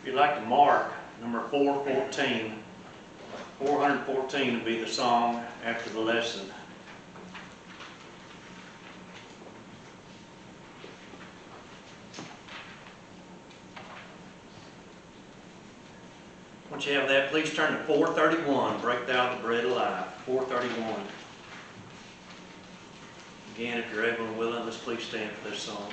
you'd like to mark number 414, 414 would be the song after the lesson. Once you have that, please turn to 431, Break Thou the Bread of Life, 431. Again, if you're able and willing, let's please stand for this song.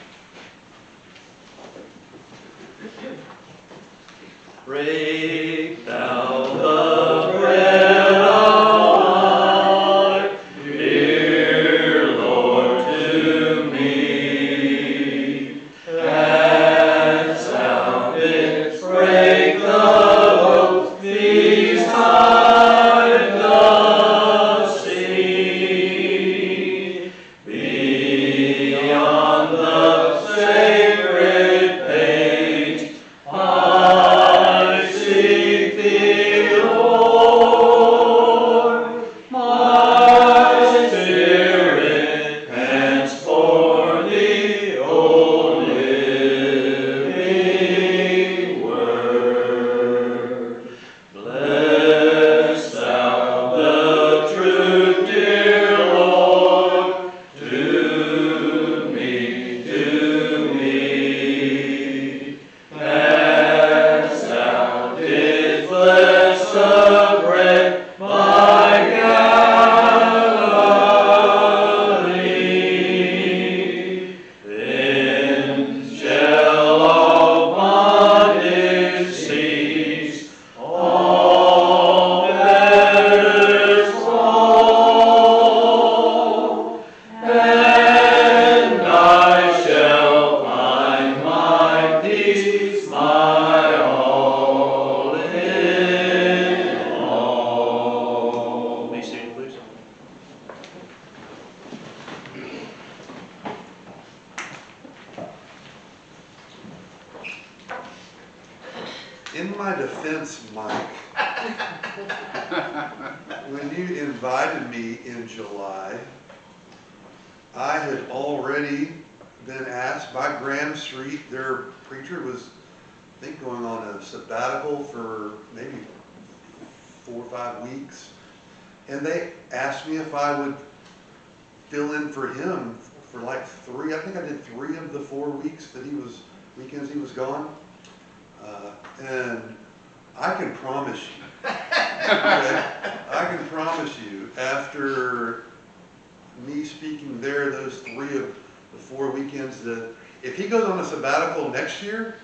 Break thou the bread of life, dear Lord, to me. As thou didst break the loaves, these I doth see. Beyond the sacred page, I seek thee, Lord. My spirit pants for thee, O living word. Bless thou the truth, dear Lord, to me, as thou didst bless the bread by Galilee. Then shall all bondage cease, all fetters fall, and I shall find my peace, my all in all. Be seated, please. In my defense, Mike, when you invited me in July, I had already been asked by Graham Street, their preacher was, I think, going on a sabbatical for maybe 4 or 5 weeks. And they asked me if I would fill in for him for like 3, I think I did 3 of the 4 weeks that weekends he was gone. And I can promise you, okay, I can promise you, after me speaking there those 3 of the 4 weekends, that if he goes on a sabbatical next year,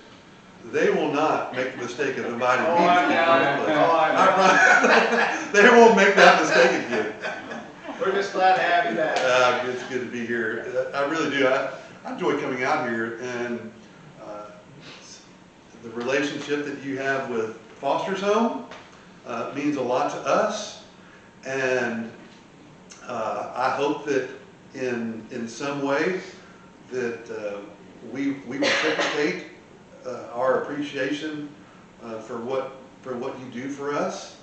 they will not make the mistake of inviting me to speak in the first place. I promise. They won't make that mistake again. We're just glad to have you back. It's good to be here. I really do. I enjoy coming out here, and the relationship that you have with Foster's Home means a lot to us, and I hope that in some way that we reciprocate our appreciation for what you do for us.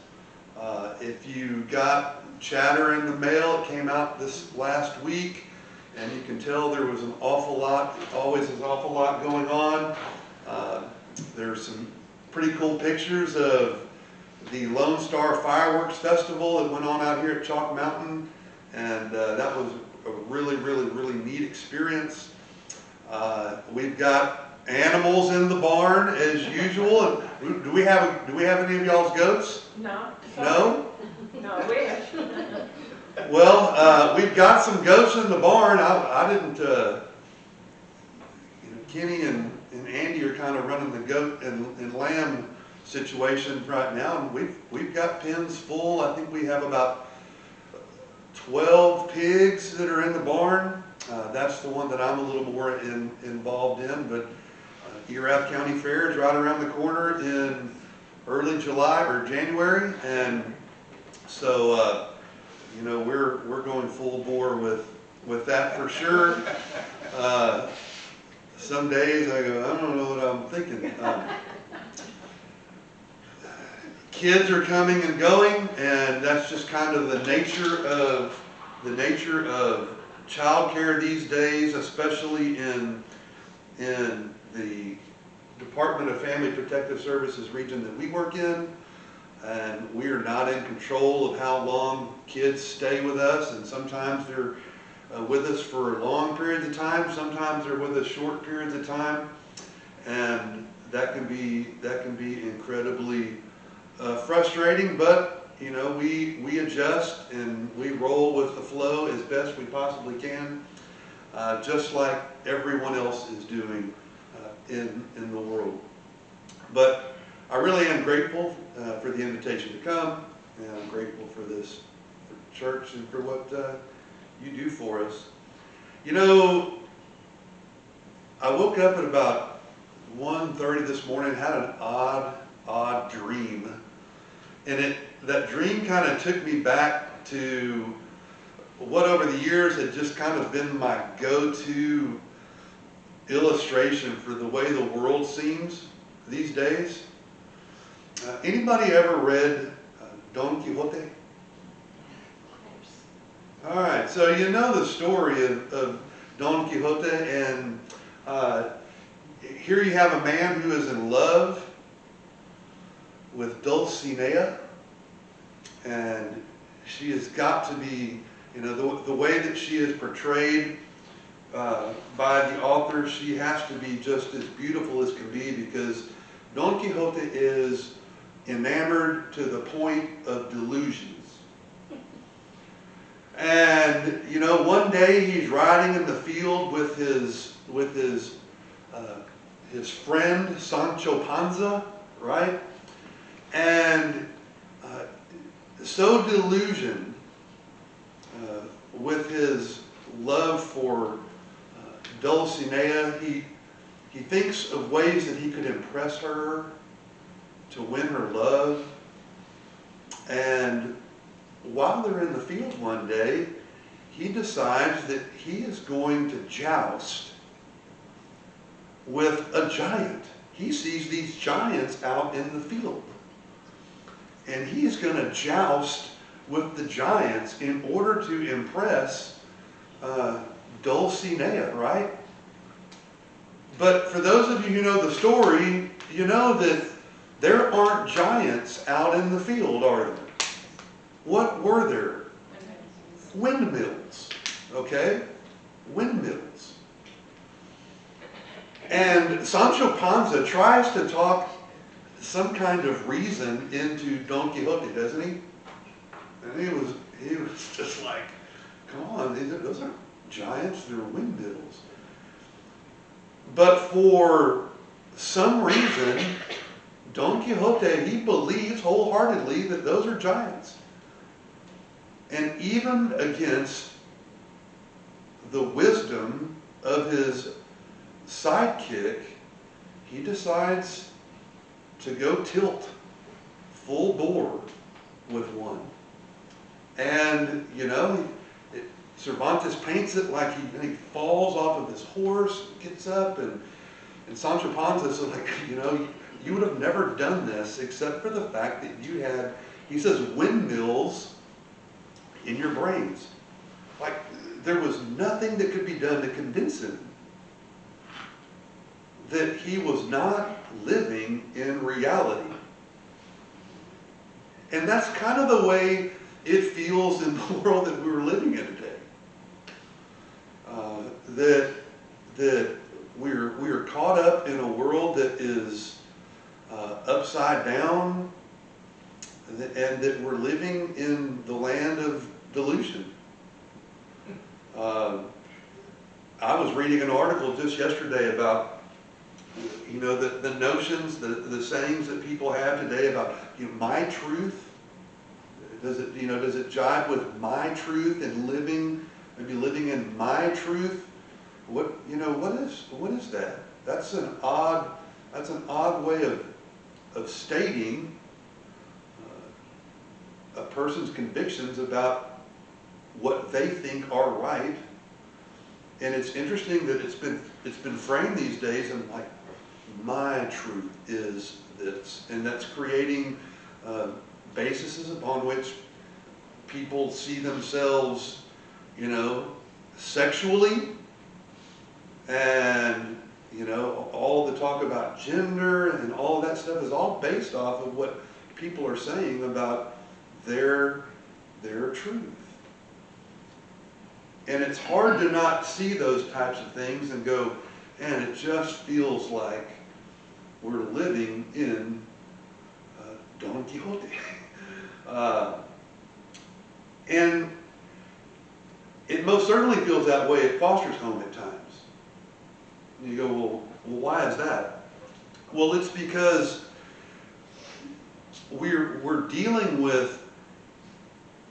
If you got chatter in the mail, it came out this last week, and you can tell there was an awful lot, always an awful lot going on. There's some pretty cool pictures of the Lone Star Fireworks Festival that went on out here at Chalk Mountain, and that was a really neat experience. We've got animals in the barn as usual. Do we have any of y'all's goats? No. No? No, I wish. Well, we've got some goats in the barn. I didn't, Kenny and Andy are kind of running the goat and lamb situation right now, and we've got pens full. I think we have about 12 pigs that are in the barn. That's the one that I'm a little more involved in, but Erath County Fair is right around the corner in early July or January, and so we're going full bore with that for sure. Some days I go, I don't know what I'm thinking. Kids are coming and going, and that's just kind of the nature of childcare these days, especially in the Department of Family Protective Services region that we work in, and we are not in control of how long kids stay with us, and sometimes they're with us for long periods of time, sometimes they're with us short periods of time, and that can be incredibly frustrating, but you know, we adjust and we roll with the flow as best we possibly can, just like everyone else is doing in the world. But I really am grateful for the invitation to come, and I'm grateful for this church and for what you do for us. You know, I woke up at about 1:30 this morning, had an odd dream, and that dream kind of took me back to what over the years had just kind of been my go-to illustration for the way the world seems these days. Anybody ever read Don Quixote? All right, so you know the story of Don Quixote, and here you have a man who is in love with Dulcinea, and she has got to be, you know, the way that she is portrayed by the author, she has to be just as beautiful as can be, because Don Quixote is enamored to the point of delusions. And you know, one day he's riding in the field with his friend Sancho Panza, right? And so delusioned with his love for Dulcinea, he thinks of ways that he could impress her to win her love. And while they're in the field one day, he decides that he is going to joust with a giant. He sees these giants out in the field, and he's going to joust with the giants in order to impress Dulcinea, right? But for those of you who know the story, you know that there aren't giants out in the field, are there? What were there? Windmills. Okay? Windmills. And Sancho Panza tries to talk some kind of reason into Don Quixote, doesn't he? And he was just like, come on, those aren't giants, they're windmills. But for some reason, Don Quixote, he believes wholeheartedly that those are giants. And even against the wisdom of his sidekick, he decides to go tilt full bore with one. And, you know, Cervantes paints it like he falls off of his horse, gets up, and Sancho Panza is like, you know, you would have never done this except for the fact that you had, he says, windmills in your brains. Like, there was nothing that could be done to convince him that he was not living in reality. And that's kind of the way it feels in the world that we're living in today. That we're caught up in a world that is upside down, and that we're living in the land of delusion. I was reading an article just yesterday about, you know, the notions, the sayings that people have today about, you know, my truth. Does it jive with my truth and maybe living in my truth? What is that? That's an odd way of stating a person's convictions about what they think are right. And it's interesting that it's been framed these days in like, my truth is this, and that's creating bases upon which people see themselves, you know, sexually, and You know, all the talk about gender and all that stuff is all based off of what people are saying about their truth. And it's hard to not see those types of things and go, and it just feels like we're living in Don Quixote. And it most certainly feels that way at Foster's home at times. And you go, well, why is that? Well, it's because we're dealing with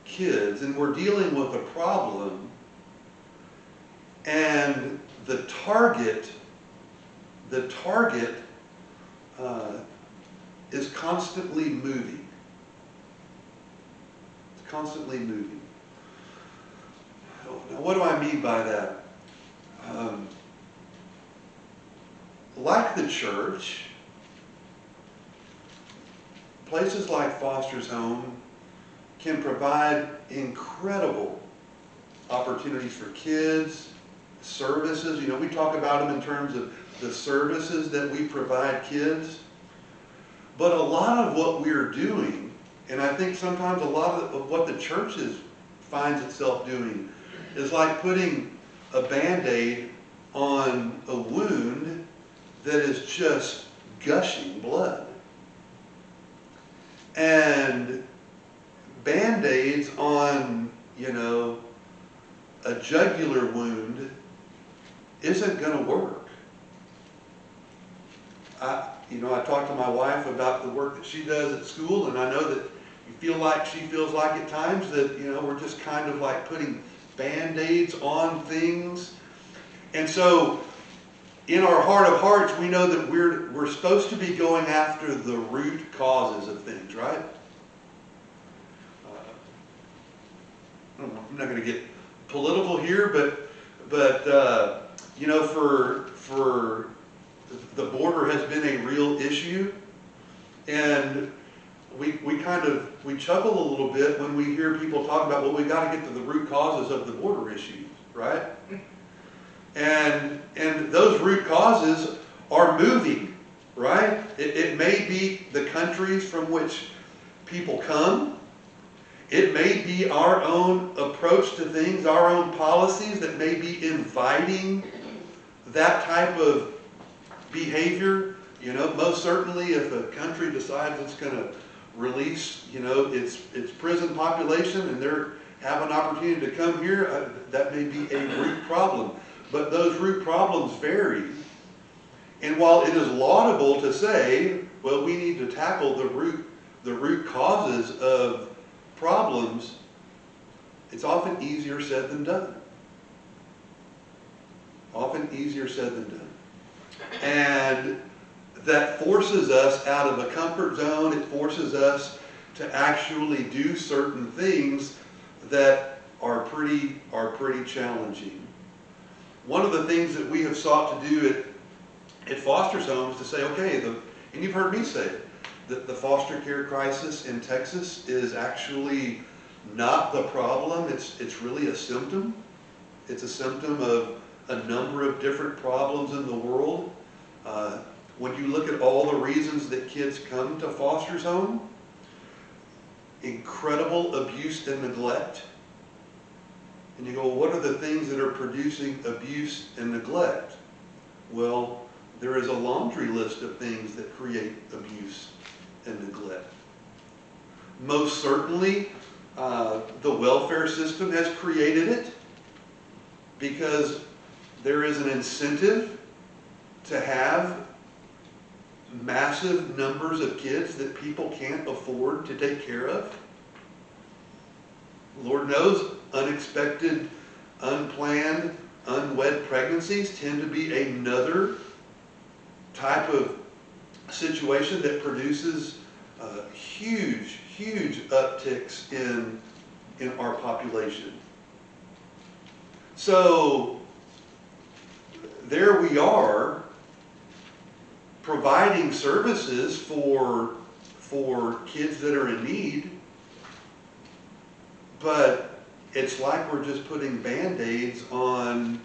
kids and we're dealing with a problem, and the target is constantly moving. It's constantly moving. Now, what do I mean by that? Like the church, places like Foster's Home can provide incredible opportunities for kids, services. You know, we talk about them in terms of the services that we provide kids. But a lot of what we're doing, and I think sometimes a lot of what the church finds itself doing, is like putting a Band-Aid on a wound that is just gushing blood. And Band-Aids on, you know, a jugular wound isn't going to work. I talked to my wife about the work that she does at school, and I know that she feels like at times that, you know, we're just kind of like putting Band-Aids on things. And so in our heart of hearts, we know that we're supposed to be going after the root causes of things, right? I'm not going to get political here, but you know, for the border has been a real issue, and we chuckle a little bit when we hear people talk about, well, we got to get to the root causes of the border issues, right? And those root causes are moving, right? It may be the countries from which people come. It may be our own approach to things, our own policies that may be inviting that type of behavior. You know, most certainly if a country decides it's going to release, you know, its prison population and they have an opportunity to come here, that may be a root problem. But those root problems vary. And while it is laudable to say, well, we need to tackle the root causes of problems, it's often easier said than done. Often easier said than done. And that forces us out of a comfort zone. It forces us to actually do certain things that are pretty challenging. One of the things that we have sought to do at Foster's Home is to say, okay, and you've heard me say it, that the foster care crisis in Texas is actually not the problem. It's really a symptom. It's a symptom of a number of different problems in the world. When you look at all the reasons that kids come to Foster's Home, incredible abuse and neglect. And you go, well, what are the things that are producing abuse and neglect? Well, there is a laundry list of things that create abuse and neglect. Most certainly, the welfare system has created it because there is an incentive to have massive numbers of kids that people can't afford to take care of. Lord knows, unexpected, unplanned, unwed pregnancies tend to be another type of situation that produces huge upticks in our population. So there we are providing services for kids that are in need, but it's like we're just putting Band-Aids on,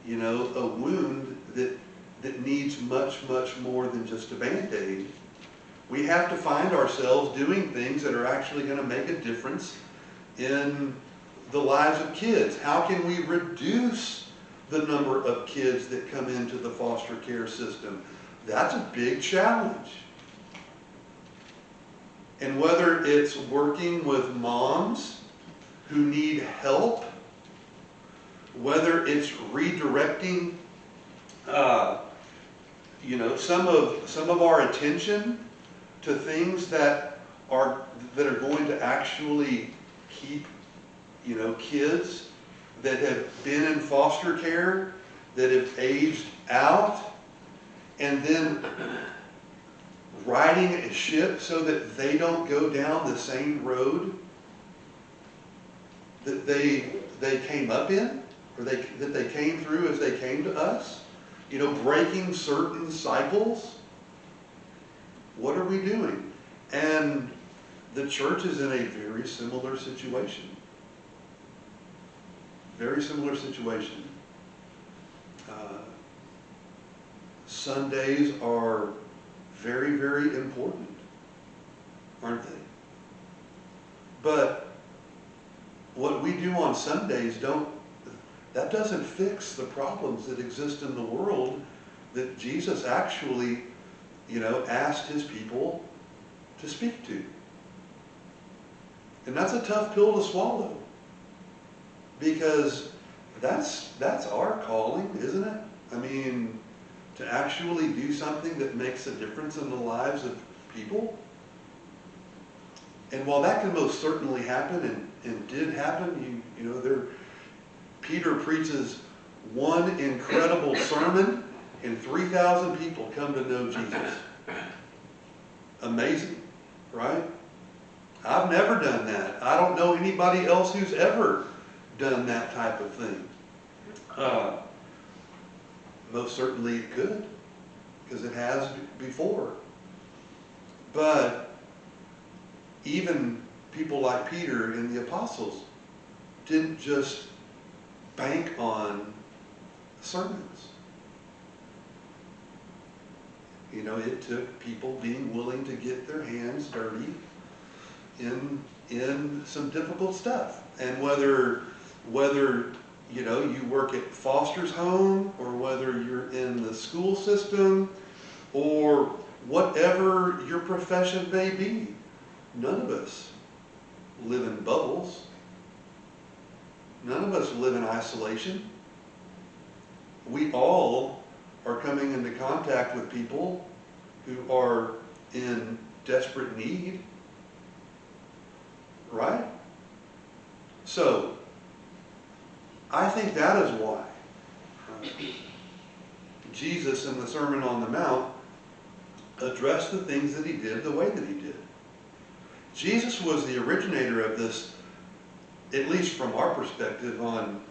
you know, a wound that that needs much, much more than just a Band-Aid. We have to find ourselves doing things that are actually going to make a difference in the lives of kids. How can we reduce the number of kids that come into the foster care system? That's a big challenge. And whether it's working with moms who need help, whether it's redirecting some of our attention to things that are going to actually keep kids that have been in foster care, that have aged out, and then riding a ship so that they don't go down the same road that they came up in, or that they came through as they came to us. Breaking certain cycles. What are we doing? And the church is in a very similar situation. Very similar situation. Sundays are very, very important, aren't they? But what we do on Sundays that doesn't fix the problems that exist in the world that Jesus actually, asked his people to speak to. And that's a tough pill to swallow, because that's our calling, isn't it? I mean, to actually do something that makes a difference in the lives of people. And while that can most certainly happen, and did happen, Peter preaches one incredible sermon, and 3,000 people come to know Jesus. Amazing, right? I've never done that. I don't know anybody else who's ever done that type of thing. Most certainly it could, because it has before. But even people like Peter and the apostles didn't just bank on sermons. It took people being willing to get their hands dirty in some difficult stuff. And whether you work at foster's home, or whether you're in the school system, or whatever your profession may be, none of us live in bubbles. None of us live in isolation. We all are coming into contact with people who are in desperate need, right? So, I think that is why Jesus in the Sermon on the Mount addressed the things that he did the way that he did. Jesus was the originator of this, at least from our perspective on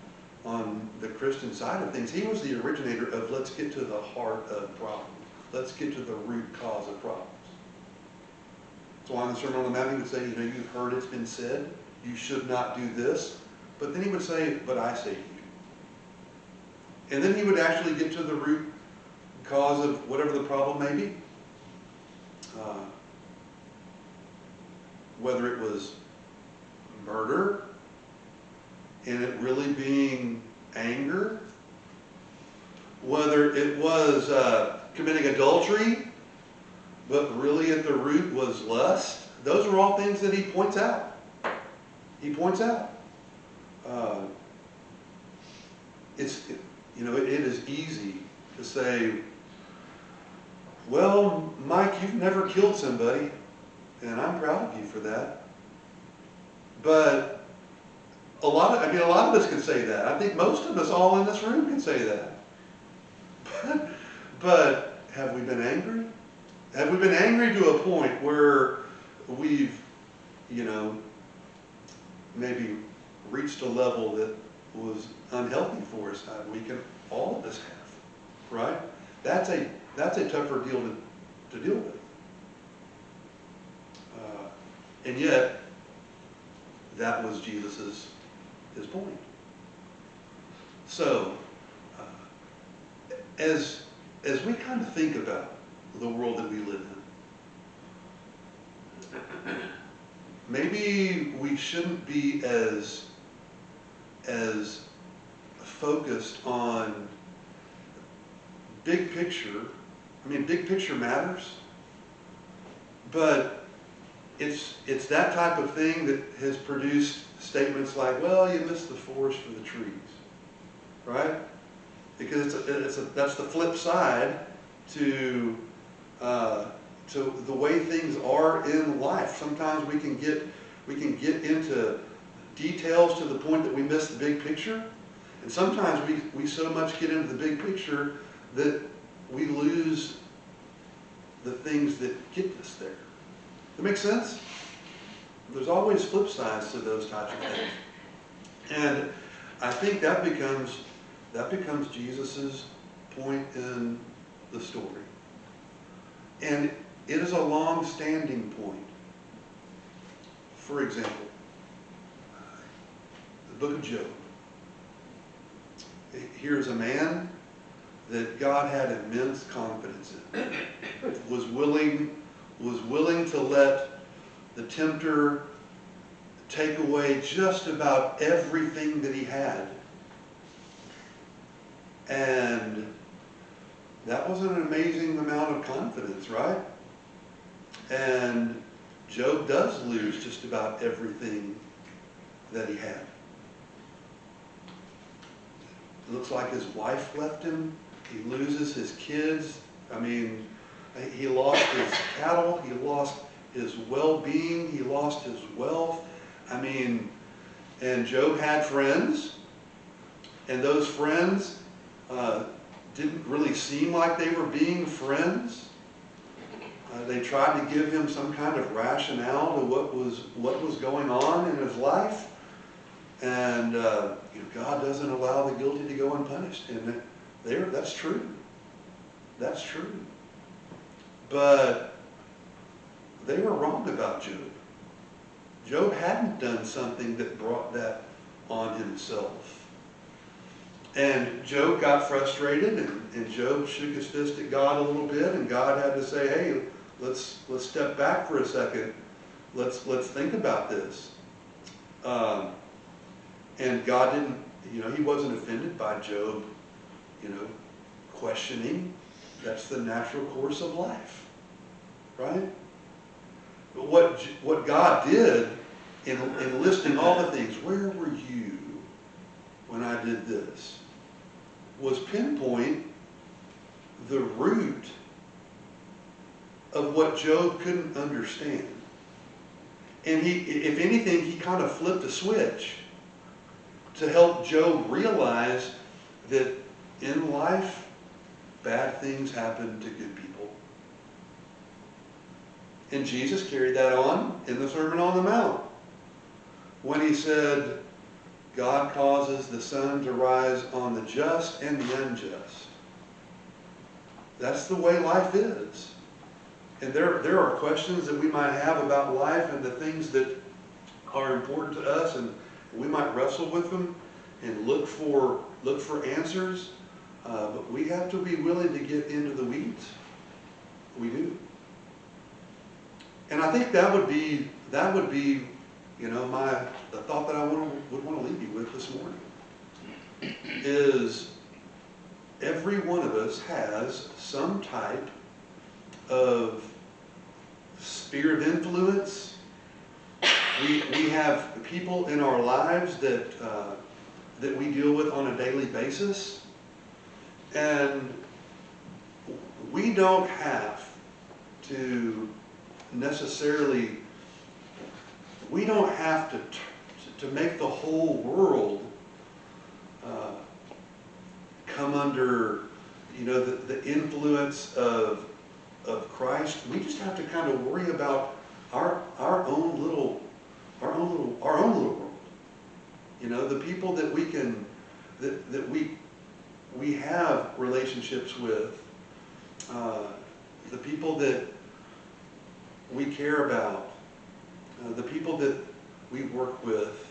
the Christian side of things. He was the originator of, let's get to the heart of problems. Let's get to the root cause of problems. So on the Sermon on the Mount, he would say, you've heard it's been said, you should not do this. But then he would say, but I say to you. And then he would actually get to the root cause of whatever the problem may be. Whether it was murder, and it really being anger, whether it was committing adultery, but really at the root was lust. Those are all things that he points out. He points out. It is easy to say, well, Mike, you've never killed somebody, and I'm proud of you for that. But a lot of us can say that. I think most of us all in this room can say that. But have we been angry? Have we been angry to a point where we've, maybe reached a level that was unhealthy for us? All of us have, right? That's a tougher deal to deal with. And yet, that was his point. So, as as we kind of think about the world that we live in, maybe we shouldn't be as focused on big picture. I mean, big picture matters, but it's that type of thing that has produced statements like, well, you missed the forest for the trees, right? Because that's the flip side to the way things are in life. Sometimes we can get into details to the point that we miss the big picture, and sometimes we so much get into the big picture that we lose the things that get us there. That makes sense? There's always flip sides to those types of things. And I think that becomes Jesus's point in the story. And it is a long-standing point. For example, the book of Job. Here's a man that God had immense confidence in, was willing to let the tempter take away just about everything that he had. And that was an amazing amount of confidence, right? And Job does lose just about everything that he had. It looks like his wife left him. He loses his kids. I mean, he lost his cattle. He lost his well-being. He lost his wealth. I mean, and Job had friends. And those friends didn't really seem like they were being friends. They tried to give him some kind of rationale to what was going on in his life. And God doesn't allow the guilty to go unpunished. And that's true. That's true. But they were wrong about Job. Job hadn't done something that brought that on himself. And Job got frustrated, and Job shook his fist at God a little bit, and God had to say, hey, let's step back for a second. Let's think about this. And God didn't, he wasn't offended by Job, questioning. That's the natural course of life, right? But what God did in listing all the things, where were you when I did this, was pinpoint the root of what Job couldn't understand. And if anything, he kind of flipped a switch to help Job realize that in life, bad things happen to good people. And Jesus carried that on in the Sermon on the Mount when he said, God causes the sun to rise on the just and the unjust. That's the way life is. And there are questions that we might have about life and the things that are important to us, and we might wrestle with them and look for answers. But we have to be willing to get into the weeds. We do. And I think that would be the thought that I would want to leave you with this morning is every one of us has some type of sphere of influence. We have people in our lives that we deal with on a daily basis, and we don't have to necessarily. We don't have to make the whole world come under, the influence of Christ. We just have to kind of worry about our own little world. The people that we can that we have relationships with, the people that we care about. The people that we work with.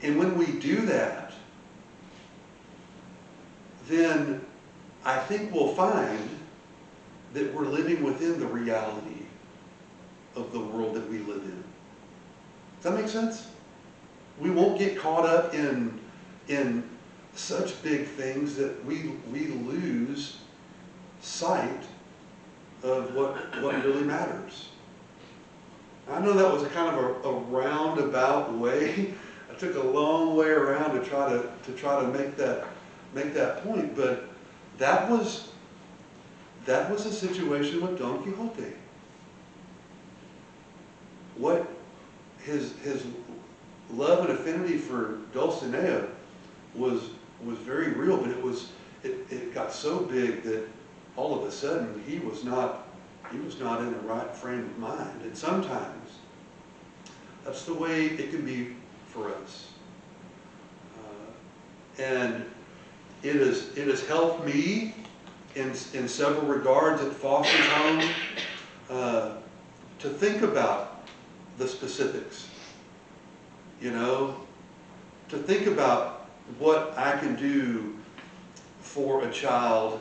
And when we do that, then I think we'll find that we're living within the reality of the world that we live in. Does that make sense? We won't get caught up in such big things that we lose sight of what really matters. I know that was kind of a roundabout way. I took a long way around to try to make that point, but that was a situation with Don Quixote. What his love and affinity for Dulcinea was very real, but it got so big that all of a sudden he was not in the right frame of mind. And sometimes that's the way it can be for us. And it has helped me in several regards at Foster's Home to think about the specifics. To think about what I can do for a child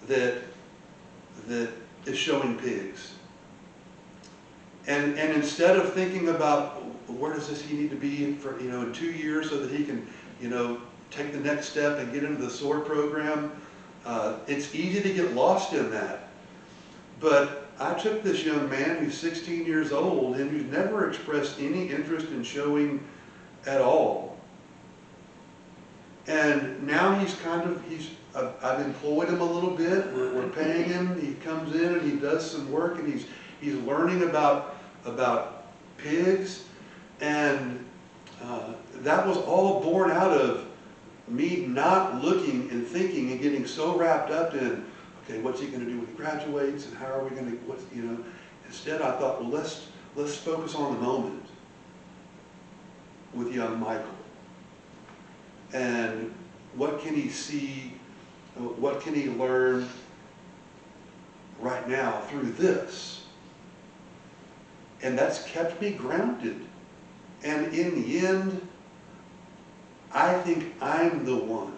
that is showing pigs. And instead of thinking about where does he need to be in 2 years so that he can, take the next step and get into the SWORD program, it's easy to get lost in that. But I took this young man who's 16 years old and who's never expressed any interest in showing at all. And now I've employed him a little bit. We're paying him. He comes in and he does some work, and he's learning about pigs. And that was all born out of me not looking and thinking and getting so wrapped up in, okay, what's he going to do when he graduates, and how are we going to, Instead, I thought, well, let's focus on the moment with young Michael. And what can he see? What can he learn right now through this? And that's kept me grounded. And in the end, I think I'm the one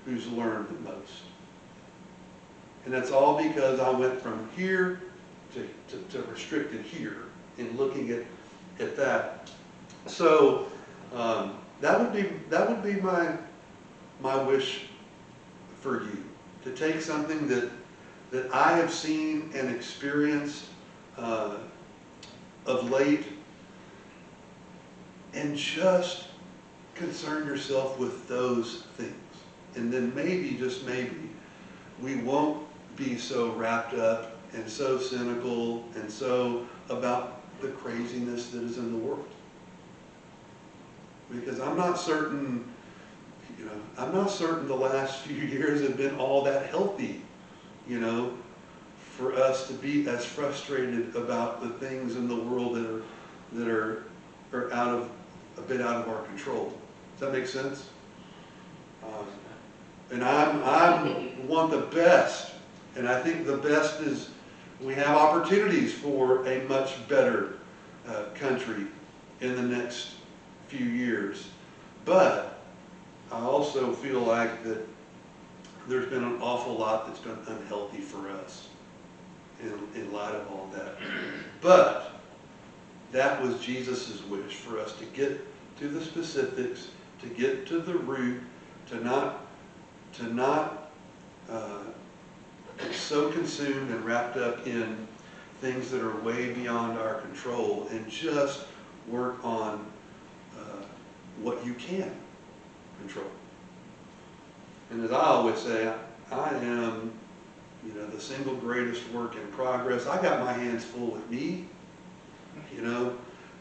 who's learned the most. And that's all because I went from here to restricted here in looking at that. So that would be my wish for you, to take something that I have seen and experienced of late, and just concern yourself with those things. And then maybe, just maybe, we won't be so wrapped up and so cynical and so about the craziness that is in the world. Because I'm not certain the last few years have been all that healthy, for us to be as frustrated about the things in the world that are a bit out of our control. Does that make sense? And I want the best, and I think the best is we have opportunities for a much better country in the next few years. But I also feel like that there's been an awful lot that's been unhealthy for us in light of all that. But that was Jesus' wish, for us to get to the specifics, to get to the root, to not so consumed and wrapped up in things that are way beyond our control, and just work on what you can control. And as I always say, I am, the single greatest work in progress. I got my hands full with me,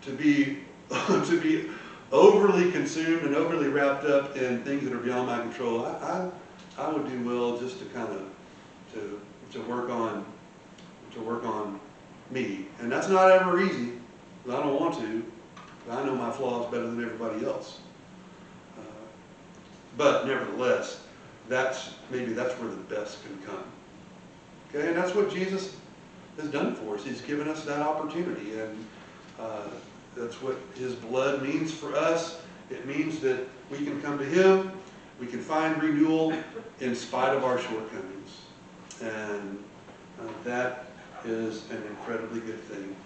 to be overly consumed and overly wrapped up in things that are beyond my control. I would do well just to kind of to work on me, and that's not ever easy. I don't want to. I know my flaws better than everybody else. But nevertheless, that's where the best can come. Okay, and that's what Jesus has done for us. He's given us that opportunity, and that's what His blood means for us. It means that we can come to Him, we can find renewal in spite of our shortcomings. And that is an incredibly good thing.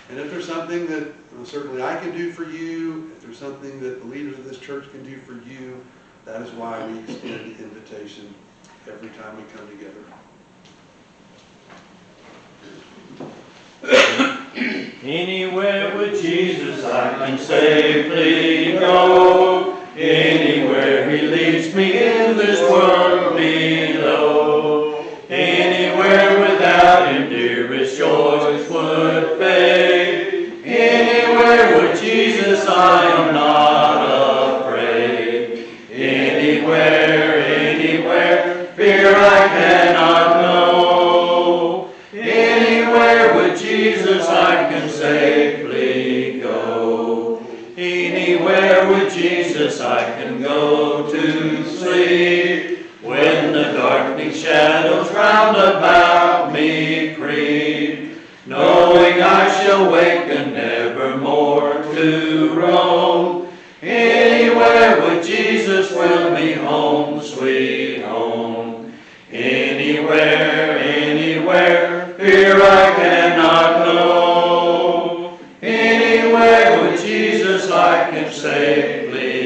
And if there's something that certainly I can do for you, if there's something that the leaders of this church can do for you, that is why we extend the invitation every time we come together. Anywhere with Jesus I can safely go. Anywhere He leads me in this world below. Anywhere without Him dearest joys would fade. Anywhere with Jesus I am not afraid. Anywhere, anywhere, fear I cannot know. Anywhere with Jesus I can safely go. Anywhere with Jesus I can go to sleep. When the darkening shadows round about me creep, knowing I shall waken nevermore to roam. Anywhere with Jesus will be home, sweet home. Anywhere, anywhere, fear I cannot know. Anywhere with Jesus I can safely